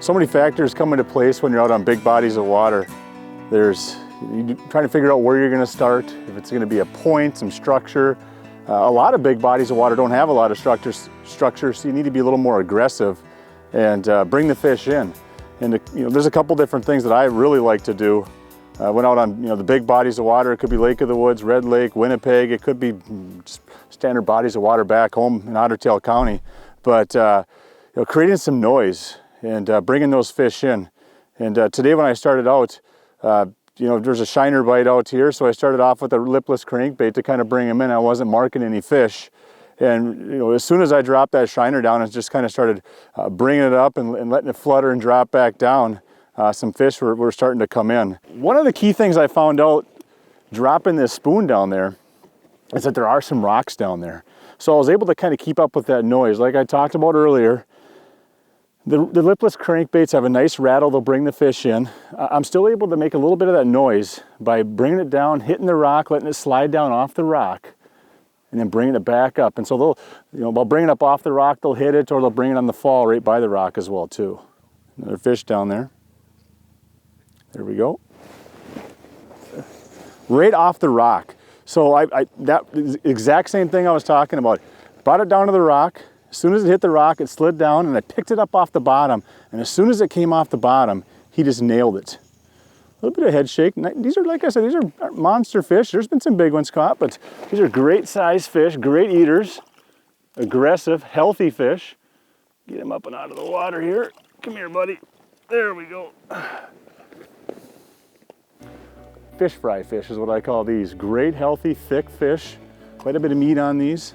So many factors come into place when you're out on big bodies of water. You're trying to figure out where you're going to start, if it's going to be a point, some structure. A lot of big bodies of water don't have a lot of structure, so you need to be a little more aggressive and bring the fish in. And there's a couple different things that I really like to do. I went out on the big bodies of water. It could be Lake of the Woods, Red Lake, Winnipeg. It could be just standard bodies of water back home in Otter Tail County. But creating some noise and bringing those fish in. And today when I started out, there's a shiner bite out here, so I started off with a lipless crankbait to kind of bring them in. I wasn't marking any fish. And as soon as I dropped that shiner down, I just kind of started bringing it up and letting it flutter and drop back down. Some fish were starting to come in. One of the key things I found out dropping this spoon down there is that there are some rocks down there. So I was able to kind of keep up with that noise. Like I talked about earlier, the lipless crankbaits have a nice rattle. They'll bring the fish in. I'm still able to make a little bit of that noise by bringing it down, hitting the rock, letting it slide down off the rock, and then bringing it back up. And so they'll bring it up off the rock, they'll hit it, or they'll bring it on the fall right by the rock as well too. Another fish down there. There we go. Right off the rock. So that exact same thing I was talking about. Brought it down to the rock. As soon as it hit the rock, it slid down, and I picked it up off the bottom. And as soon as it came off the bottom, he just nailed it. A little bit of head shake. These are, like I said, these are monster fish. There's been some big ones caught, but these are great size fish, great eaters, aggressive, healthy fish. Get him up and out of the water here. Come here, buddy. There we go. Fish fry fish is what I call these. Great, healthy, thick fish. Quite a bit of meat on these.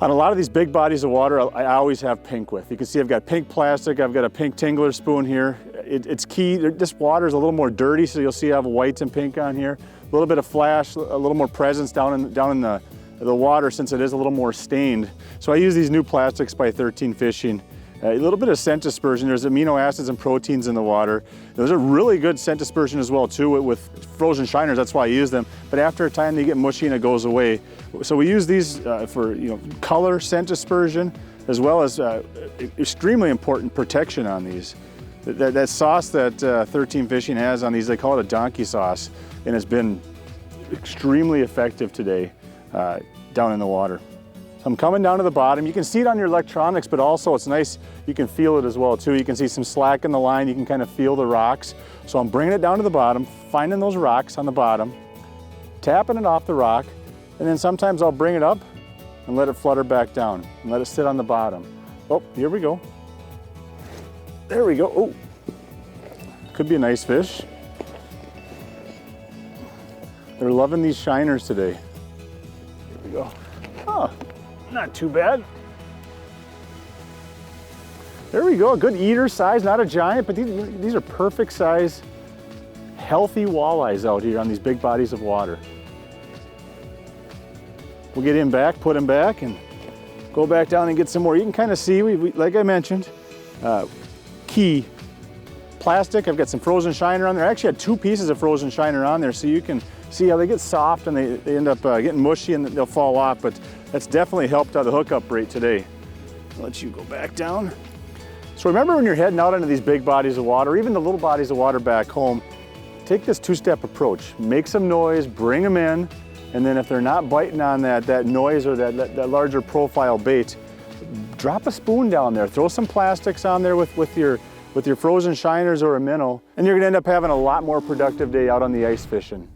On a lot of these big bodies of water, I always have pink with. You can see I've got pink plastic, I've got a pink tingler spoon here. It's key. This water is a little more dirty, so you'll see I have whites and pink on here. A little bit of flash, a little more presence down in the water since it is a little more stained. So I use these new plastics by 13 Fishing. A little bit of scent dispersion. There's amino acids and proteins in the water. There's a really good scent dispersion as well too with frozen shiners. That's why I use them. But after a time they get mushy and it goes away. So we use these for color, scent dispersion, as well as extremely important protection on these. That sauce that 13 Fishing has on these, they call it a donkey sauce, and it's been extremely effective today down in the water. So I'm coming down to the bottom. You can see it on your electronics, but also it's nice, you can feel it as well too. You can see some slack in the line, you can kind of feel the rocks. So I'm bringing it down to the bottom, finding those rocks on the bottom, tapping it off the rock, and then sometimes I'll bring it up and let it flutter back down and let it sit on the bottom. Oh, here we go. There we go. Oh, could be a nice fish. They're loving these shiners today. Here we go. Oh. Not too bad. There we go, a good eater size, not a giant, but these are perfect size, healthy walleyes out here on these big bodies of water. We'll get him back, put him back, and go back down and get some more. You can kind of see, like I mentioned, key plastic. I've got some frozen shiner on there. I actually had 2 pieces of frozen shiner on there, so you can see how they get soft and they end up getting mushy and they'll fall off, but that's definitely helped out the hookup rate today. I'll let you go back down. So remember when you're heading out into these big bodies of water, even the little bodies of water back home, take this 2-step approach. Make some noise, bring them in, and then if they're not biting on that noise or that larger profile bait, drop a spoon down there, throw some plastics on there with your frozen shiners or a minnow, and you're gonna end up having a lot more productive day out on the ice fishing.